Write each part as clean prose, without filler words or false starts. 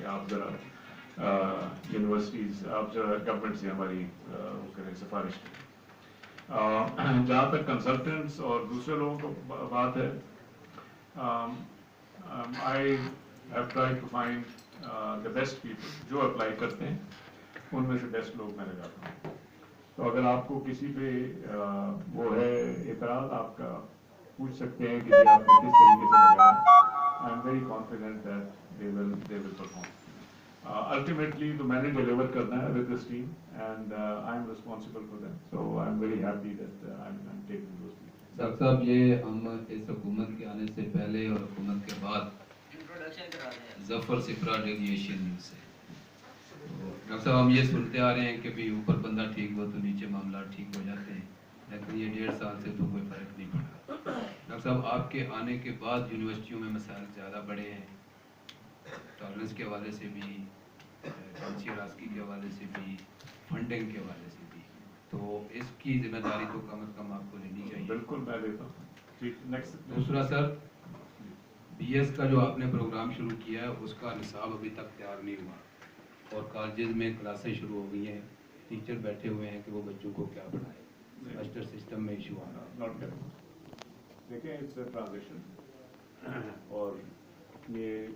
کہ آپ ذرا یونیورسٹیز آپ ذرا گورنمنٹ سے ہماری وہ کریں سفارش کریں. جہاں تک کنسلٹنٹس اور دوسرے لوگوں کو بات ہے, I have try to find the best people جو اپلائی کرتے ہیں ان میں سے بیسٹ لوگ میں لگاتا ہوں. تو اگر آپ کو کسی پہ وہ ہے اعتراض آپ کا پوچھ سکتے ہیں کہ جی آپ نے کس طریقے سے لگایا. I am very confident that they will perform. Ultimately تو میں نے ڈیلیور کرنا ہے with this team and I am responsible for them, so I am very happy that I am taking those people. Doctor صاحب یہ ہم اس حکومت کے آنے سے پہلے اور حکومت کے بعد ظفر سپرا ڈیویشن سے ڈاکٹر صاحب ہم یہ سنتے آ رہے ہیں کہ بھی اوپر بندہ ٹھیک ہو تو نیچے معاملات ٹھیک ہو جاتے ہیں, لیکن یہ 1.5 سال سے تو کوئی فرق نہیں پڑا. ڈاکٹر صاحب آپ کے آنے کے بعد یونیورسٹیوں میں مسائل زیادہ بڑھے ہیں, ٹالرنس کے حوالے سے بھی, پانچی راسکی کے حوالے سے بھی, فنڈنگ کے حوالے سے بھی, تو اس کی ذمہ داری تو کم از کم آپ کو لینی چاہیے. بالکل میں دیتا ہوں. دوسرا سر, بی ایس کا جو آپ نے پروگرام شروع کیا ہے اس کا نصاب ابھی تک تیار نہیں ہوا اور کالجز میں کلاسیں شروع ہو گئی ہیں, ٹیچر بیٹھے ہوئے ہیں کہ وہ بچوں کو کیا پڑھائیں, سیمسٹر سسٹم میں ایشو آ رہا ہے. دیکھیں اٹس اے ٹرانزیشن اور یہ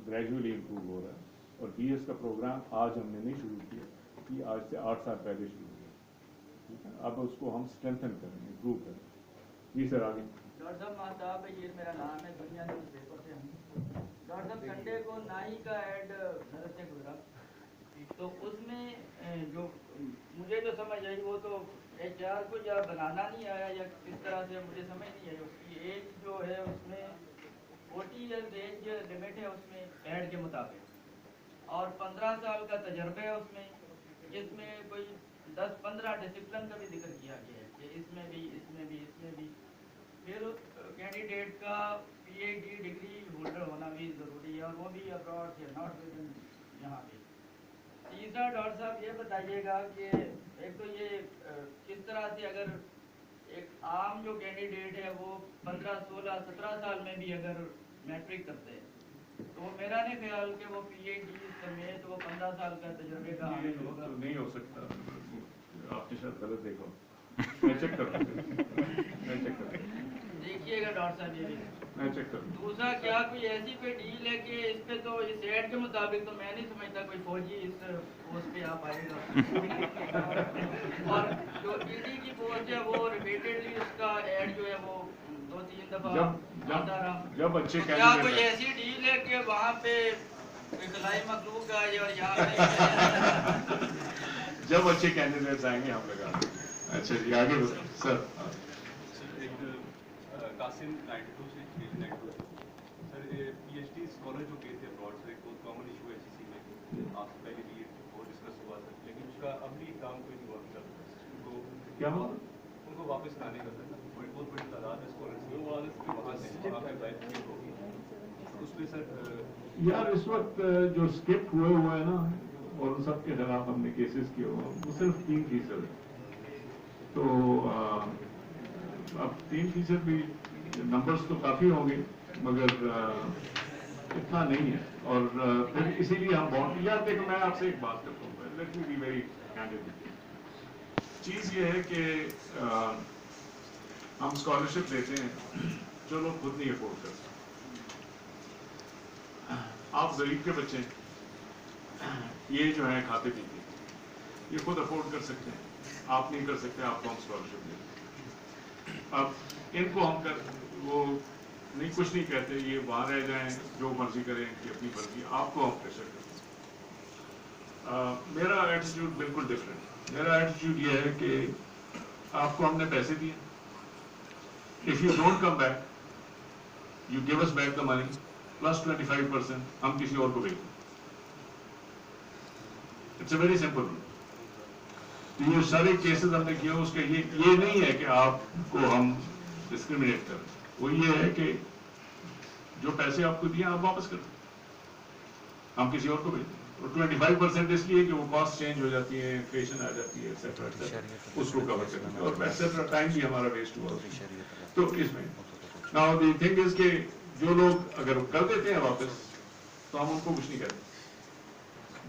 گریجولی امپروو ہو رہا ہے. اور بی ایس کا پروگرام آج ہم نے نہیں شروع کیا, یہ آج سے 8 سال پہلے شروع ہوا. ٹھیک ہے, اب اس کو ہم اسٹرینتھن کریں, امپروو کریں. جی سر آگے. ڈاکٹر صاحب مہتاب بشیر میرا نام ہے, دنیا نیوز پیپر سے ہوں. ڈاکٹر صاحب سنڈے کو نائی کا ایڈ نظر سے گزرا, تو اس میں جو مجھے جو سمجھ آئی وہ تو ایچ آر کو یا بنانا نہیں آیا یا کس طرح سے مجھے سمجھ نہیں آئی. اس کی ایج جو ہے اس میں 40 ایئرز ایج لمٹ ہے اس میں ایڈ کے مطابق, اور 15 سال کا تجربہ ہے اس میں, جس میں کوئی 10-15 ڈسپلن کا بھی ذکر کیا گیا ہے کہ اس میں بھی اس میں بھی اس میں بھی. پھر کینڈیڈیٹ کا P H D degree holder ہونا بھی ضروری ہے, اور وہ بھی ابراڈ سے, ناٹ ود ان یہاں پہ. تیسرا ڈاکٹر صاحب یہ بتائیے گا کہ ایک تو یہ کس طرح سے اگر ایک عام جو کینڈیڈیٹ ہے وہ 15-16-17 سال میں بھی اگر میٹرک کرتے ہیں تو میرا نہیں خیال کہ وہ پی ایچ ڈی سمیت وہ 15 سال کا تجربے کا حامل ہوگا. نہیں ہو سکتا, آپ نے شاید غلط دیکھا, میں چیک کرتا ہوں. دیکھیے گا ڈاکٹر صاحب یہ بھی. میں چیک کرتا ہوں. دوسرا کیا کوئی ایسی کوئی ڈیل ہے کہ اس پہ تو اس ایڈ کے مطابق تو میں نہیں سمجھتا کوئی فوجی اس پوسٹ پہ آ پائے گا, اور جو ای ڈی کی پوسٹ ہے وہ ریپیٹڈلی اس کا ایڈ جو ہے وہ 2-3 دفعہ آتا رہا. جب اچھے کیا کوئی ایسی ڈیل ہے کہ وہاں پہ خلائی مخلوق آئے اور یہاں پہ جب اچھے کینڈیڈیٹس آئیں گے ہم لگا. اچھا جی آگے سر. قاسم 92 سے 92 سر, پی ایچ ڈی اسکالر جو گئے تھے ابراڈ سے, ایک بہت کامن ایشو ہے سی سی میں, آپ سے پہلے بھی وہ ڈسکس ہوا تھا, لیکن اس کا اب بھی کام کوئی نہیں ہوا سر. کیا ہوا ان کو واپس لانے کا سر, بہت بڑی تعداد ہے اسکالرس وہاں سے وہاں پہ بیٹھ ہوگی اس پہ سر. یار اس وقت جو اسکپ ہوئے ہیں نا, اور ان سب کے خلاف ہم نے کیسز کیے ہوئے, وہ صرف 3% ہے. تو اب 3% بھی نمبرز تو کافی ہوں گے مگر اتنا نہیں ہے. اور پھر اسی لیے ہم بہت یار دیکھو, میں آپ سے ایک بات کرتا ہوں, let me be very candid. چیز یہ ہے کہ ہم اسکالرشپ دیتے ہیں جو لوگ خود نہیں افورڈ کرتے. آپ غریب کے بچے یہ جو ہیں کھاتے پیتے یہ خود افورڈ کر سکتے ہیں, آپ نہیں کر سکتے, آپ کو ہم اسکالرشپ دیں. اب ان کو ہم وہ نہیں کچھ نہیں کہتے, یہ وہاں رہ جائیں جو مرضی کریں کہ اپنی مرضی, آپ کو ہم پریشر کرتے ہیں. میرا ایٹیٹیوڈ بالکل ڈفرینٹ. میرا ایٹیٹیوڈ یہ ہے کہ آپ کو ہم نے پیسے دیے, if you don't come back you give us back the money plus 25% ہم کسی اور کو بھیج دیں. It's a very simple. تو یہ سارے کیسز ہم نے کیے اس کے یہ نہیں ہے کہ آپ کو ہم ڈسکریمنیٹ کریں, وہ یہ ہے کہ جو پیسے آپ کو دیے آپ واپس کریں, ہم کسی اور کو بھیج دیں. اور 25% اس لیے کہ وہ کاسٹ چینج ہو جاتی ہے, انفلیشن آ جاتی ہے, ایٹسیٹرا, اس کو کور کریں. اور ایٹسیٹرا ٹائم بھی ہمارا ویسٹ ہوا. تو اس میں ناؤ دی تھنگ از کہ جو لوگ اگر کر دیتے ہیں واپس تو ہم ان کو کچھ نہیں کہتے.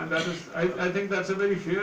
And that is, I think that's a very fair,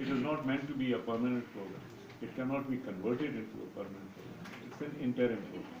It is not meant to be a permanent program. It cannot be converted into a permanent program. It's an interim program.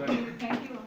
Thank you.